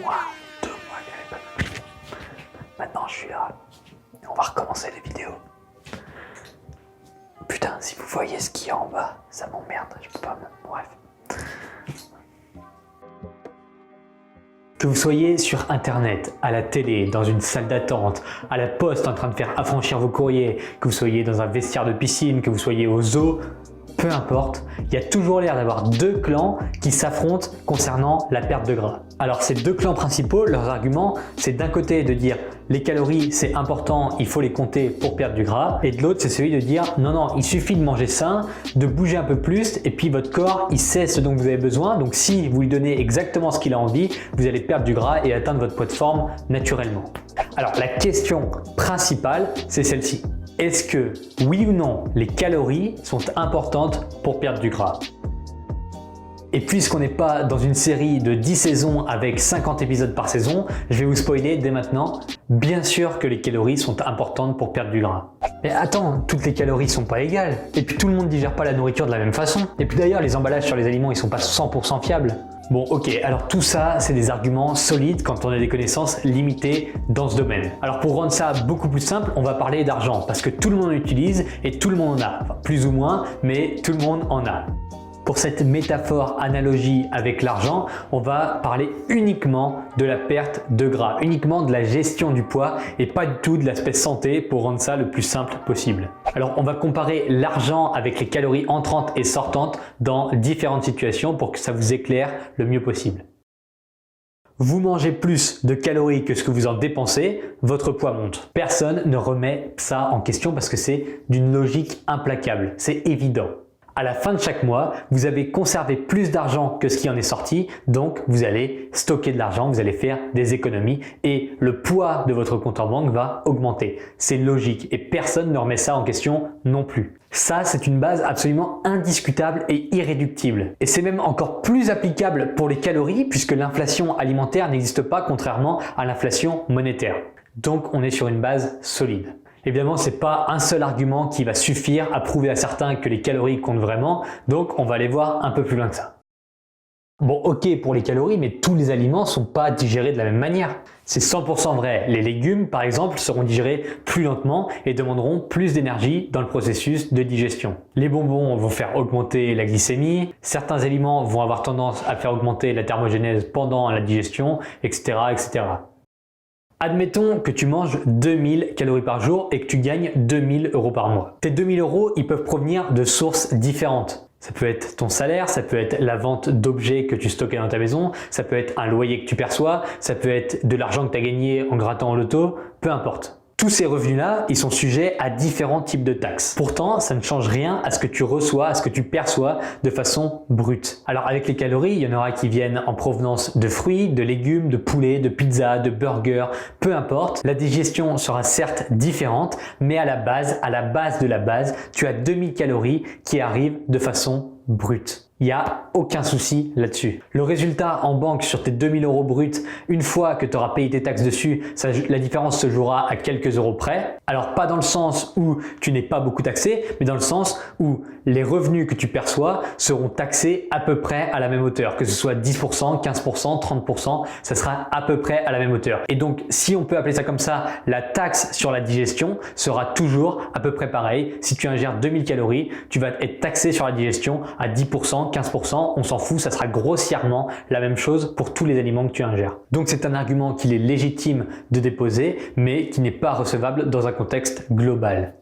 mois, 2 mois que j'avais pas de vidéo. Maintenant je suis là. On va recommencer les vidéos. Putain, si vous voyez ce qu'il y a en bas, ça m'emmerde, je peux pas me... Bref. Que vous soyez sur internet, à la télé, dans une salle d'attente, à la poste en train de faire affranchir vos courriers, que vous soyez dans un vestiaire de piscine, que vous soyez au zoo, peu importe, il y a toujours l'air d'avoir deux clans qui s'affrontent concernant la perte de gras. Alors ces deux clans principaux, leurs arguments, c'est d'un côté de dire les calories c'est important, il faut les compter pour perdre du gras, et de l'autre c'est celui de dire non non, il suffit de manger sain, de bouger un peu plus et puis votre corps il sait ce dont vous avez besoin, donc si vous lui donnez exactement ce qu'il a envie, vous allez perdre du gras et atteindre votre poids de forme naturellement. Alors la question principale c'est celle-ci. Est-ce que, oui ou non, les calories sont importantes pour perdre du gras? Et puisqu'on n'est pas dans une série de 10 saisons avec 50 épisodes par saison, je vais vous spoiler dès maintenant, bien sûr que les calories sont importantes pour perdre du gras. Mais attends, toutes les calories sont pas égales. Et puis tout le monde digère pas la nourriture de la même façon. Et puis d'ailleurs, les emballages sur les aliments, ils sont pas 100% fiables. Bon ok, alors tout ça, c'est des arguments solides quand on a des connaissances limitées dans ce domaine. Alors pour rendre ça beaucoup plus simple, on va parler d'argent parce que tout le monde en utilise et tout le monde en a. Enfin, plus ou moins, mais tout le monde en a. Pour cette métaphore, analogie avec l'argent, on va parler uniquement de la perte de gras, uniquement de la gestion du poids et pas du tout de l'aspect santé pour rendre ça le plus simple possible. Alors on va comparer l'argent avec les calories entrantes et sortantes dans différentes situations pour que ça vous éclaire le mieux possible. Vous mangez plus de calories que ce que vous en dépensez, votre poids monte. Personne ne remet ça en question parce que c'est d'une logique implacable, c'est évident. À la fin de chaque mois, vous avez conservé plus d'argent que ce qui en est sorti, donc vous allez stocker de l'argent, vous allez faire des économies et le poids de votre compte en banque va augmenter. C'est logique et personne ne remet ça en question non plus. Ça, c'est une base absolument indiscutable et irréductible. Et c'est même encore plus applicable pour les calories puisque l'inflation alimentaire n'existe pas contrairement à l'inflation monétaire. Donc on est sur une base solide. Évidemment, ce n'est pas un seul argument qui va suffire à prouver à certains que les calories comptent vraiment, donc on va aller voir un peu plus loin que ça. Bon ok pour les calories, mais tous les aliments ne sont pas digérés de la même manière. C'est 100% vrai, les légumes par exemple seront digérés plus lentement et demanderont plus d'énergie dans le processus de digestion. Les bonbons vont faire augmenter la glycémie, certains aliments vont avoir tendance à faire augmenter la thermogénèse pendant la digestion, etc. etc. Admettons que tu manges 2000 calories par jour et que tu gagnes 2000 € par mois. Tes 2000 €, ils peuvent provenir de sources différentes. Ça peut être ton salaire, ça peut être la vente d'objets que tu stockais dans ta maison, ça peut être un loyer que tu perçois, ça peut être de l'argent que tu as gagné en grattant au loto, peu importe. Tous ces revenus-là, ils sont sujets à différents types de taxes. Pourtant, ça ne change rien à ce que tu reçois, à ce que tu perçois de façon brute. Alors avec les calories, il y en aura qui viennent en provenance de fruits, de légumes, de poulet, de pizza, de burgers, peu importe. La digestion sera certes différente, mais à la base de la base, tu as 2000 calories qui arrivent de façon brute. Il n'y a aucun souci là-dessus. Le résultat en banque sur tes 2000 € bruts, une fois que tu auras payé tes taxes dessus, la différence se jouera à quelques euros près. Alors pas dans le sens où tu n'es pas beaucoup taxé, mais dans le sens où les revenus que tu perçois seront taxés à peu près à la même hauteur. Que ce soit 10%, 15%, 30%, ça sera à peu près à la même hauteur. Et donc si on peut appeler ça comme ça, la taxe sur la digestion sera toujours à peu près pareil. Si tu ingères 2000 calories, tu vas être taxé sur la digestion à 10%, 15%, on s'en fout, ça sera grossièrement la même chose pour tous les aliments que tu ingères. Donc c'est un argument qu'il est légitime de déposer, mais qui n'est pas recevable dans un contexte global.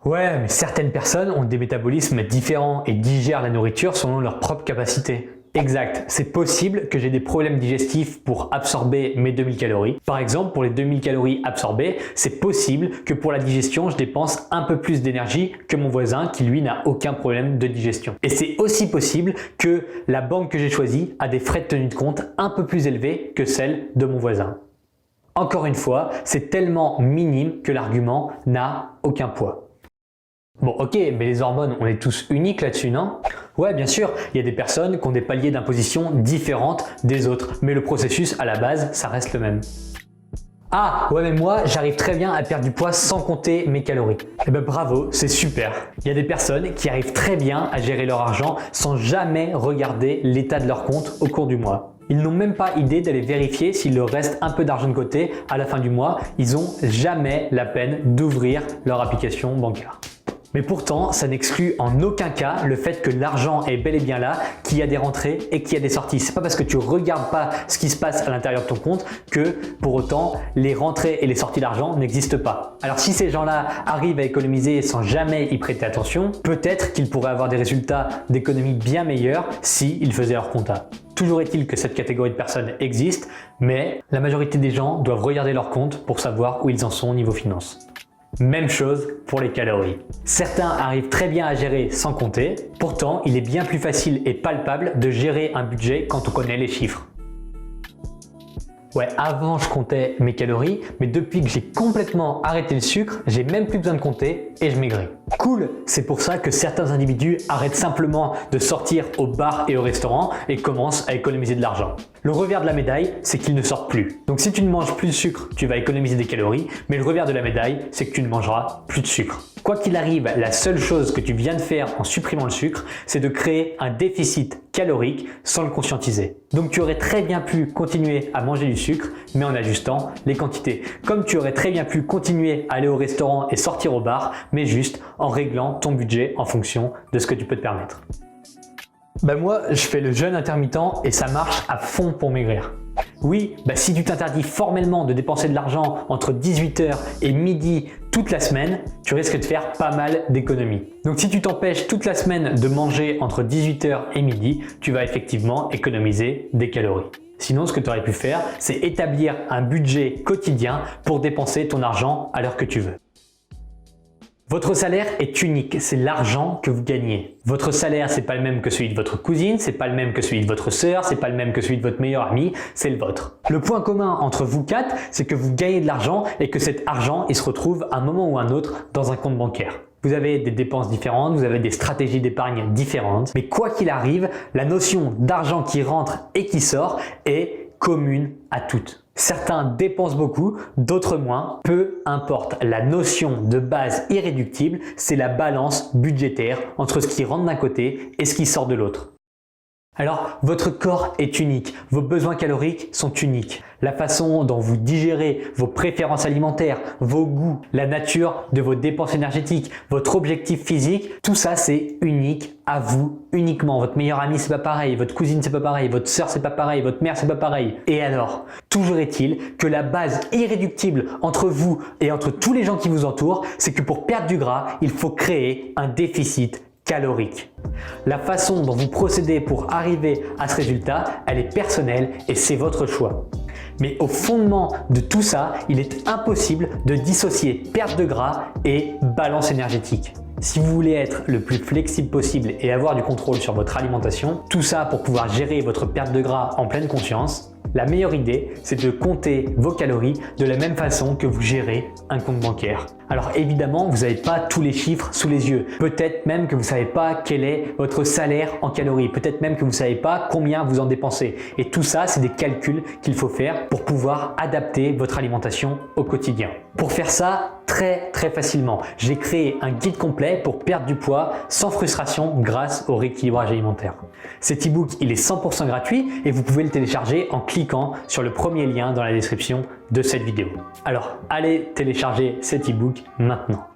Ouais, mais certaines personnes ont des métabolismes différents et digèrent la nourriture selon leur propre capacité. Exact, c'est possible que j'ai des problèmes digestifs pour absorber mes 2000 calories. Par exemple, pour les 2000 calories absorbées, c'est possible que pour la digestion, je dépense un peu plus d'énergie que mon voisin qui lui n'a aucun problème de digestion. Et c'est aussi possible que la banque que j'ai choisie a des frais de tenue de compte un peu plus élevés que celle de mon voisin. Encore une fois, c'est tellement minime que l'argument n'a aucun poids. Bon ok, mais les hormones, on est tous uniques là-dessus, non? Ouais, bien sûr, il y a des personnes qui ont des paliers d'imposition différentes des autres, mais le processus à la base, ça reste le même. Ah, ouais mais moi, j'arrive très bien à perdre du poids sans compter mes calories. Eh ben bravo, c'est super. Il y a des personnes qui arrivent très bien à gérer leur argent sans jamais regarder l'état de leur compte au cours du mois. Ils n'ont même pas idée d'aller vérifier s'il leur reste un peu d'argent de côté à la fin du mois. Ils n'ont jamais la peine d'ouvrir leur application bancaire. Mais pourtant, ça n'exclut en aucun cas le fait que l'argent est bel et bien là, qu'il y a des rentrées et qu'il y a des sorties. C'est pas parce que tu regardes pas ce qui se passe à l'intérieur de ton compte que pour autant les rentrées et les sorties d'argent n'existent pas. Alors si ces gens-là arrivent à économiser sans jamais y prêter attention, peut-être qu'ils pourraient avoir des résultats d'économie bien meilleurs s'ils faisaient leur compta. Toujours est-il que cette catégorie de personnes existe, mais la majorité des gens doivent regarder leur compte pour savoir où ils en sont au niveau finance. Même chose pour les calories. Certains arrivent très bien à gérer sans compter, pourtant il est bien plus facile et palpable de gérer un budget quand on connaît les chiffres. Ouais, avant je comptais mes calories, mais depuis que j'ai complètement arrêté le sucre, j'ai même plus besoin de compter et je maigris. Cool, c'est pour ça que certains individus arrêtent simplement de sortir au bar et au restaurant et commencent à économiser de l'argent. Le revers de la médaille, c'est qu'ils ne sortent plus. Donc si tu ne manges plus de sucre, tu vas économiser des calories, mais le revers de la médaille, c'est que tu ne mangeras plus de sucre. Quoi qu'il arrive, la seule chose que tu viens de faire en supprimant le sucre, c'est de créer un déficit calorique sans le conscientiser. Donc tu aurais très bien pu continuer à manger du sucre, mais en ajustant les quantités. Comme tu aurais très bien pu continuer à aller au restaurant et sortir au bar, mais juste en réglant ton budget en fonction de ce que tu peux te permettre. Moi, je fais le jeûne intermittent et ça marche à fond pour maigrir. Oui, si tu t'interdis formellement de dépenser de l'argent entre 18h et midi toute la semaine, tu risques de faire pas mal d'économies. Donc si tu t'empêches toute la semaine de manger entre 18h et midi, tu vas effectivement économiser des calories. Sinon, ce que tu aurais pu faire, c'est établir un budget quotidien pour dépenser ton argent à l'heure que tu veux. Votre salaire est unique, c'est l'argent que vous gagnez. Votre salaire, c'est pas le même que celui de votre cousine, c'est pas le même que celui de votre sœur, c'est pas le même que celui de votre meilleur ami, c'est le vôtre. Le point commun entre vous quatre, c'est que vous gagnez de l'argent et que cet argent, il se retrouve à un moment ou à un autre dans un compte bancaire. Vous avez des dépenses différentes, vous avez des stratégies d'épargne différentes, mais quoi qu'il arrive, la notion d'argent qui rentre et qui sort est commune à toutes. Certains dépensent beaucoup, d'autres moins. Peu importe, la notion de base irréductible, c'est la balance budgétaire entre ce qui rentre d'un côté et ce qui sort de l'autre. Alors, votre corps est unique, vos besoins caloriques sont uniques. La façon dont vous digérez vos préférences alimentaires, vos goûts, la nature de vos dépenses énergétiques, votre objectif physique, tout ça c'est unique à vous uniquement. Votre meilleur ami c'est pas pareil, votre cousine c'est pas pareil, votre sœur c'est pas pareil, votre mère c'est pas pareil. Et alors, toujours est-il que la base irréductible entre vous et entre tous les gens qui vous entourent, c'est que pour perdre du gras, il faut créer un déficit calorique. La façon dont vous procédez pour arriver à ce résultat, elle est personnelle et c'est votre choix. Mais au fondement de tout ça, il est impossible de dissocier perte de gras et balance énergétique. Si vous voulez être le plus flexible possible et avoir du contrôle sur votre alimentation, tout ça pour pouvoir gérer votre perte de gras en pleine conscience, la meilleure idée, c'est de compter vos calories de la même façon que vous gérez un compte bancaire. Alors évidemment, vous n'avez pas tous les chiffres sous les yeux. Peut-être même que vous ne savez pas quel est votre salaire en calories. Peut-être même que vous ne savez pas combien vous en dépensez. Et tout ça, c'est des calculs qu'il faut faire pour pouvoir adapter votre alimentation au quotidien. Pour faire ça, très facilement, j'ai créé un guide complet pour perdre du poids sans frustration grâce au rééquilibrage alimentaire. Cet e-book, il est 100% gratuit et vous pouvez le télécharger en cliquant sur le premier lien dans la description de cette vidéo. Alors, allez télécharger cet e-book maintenant.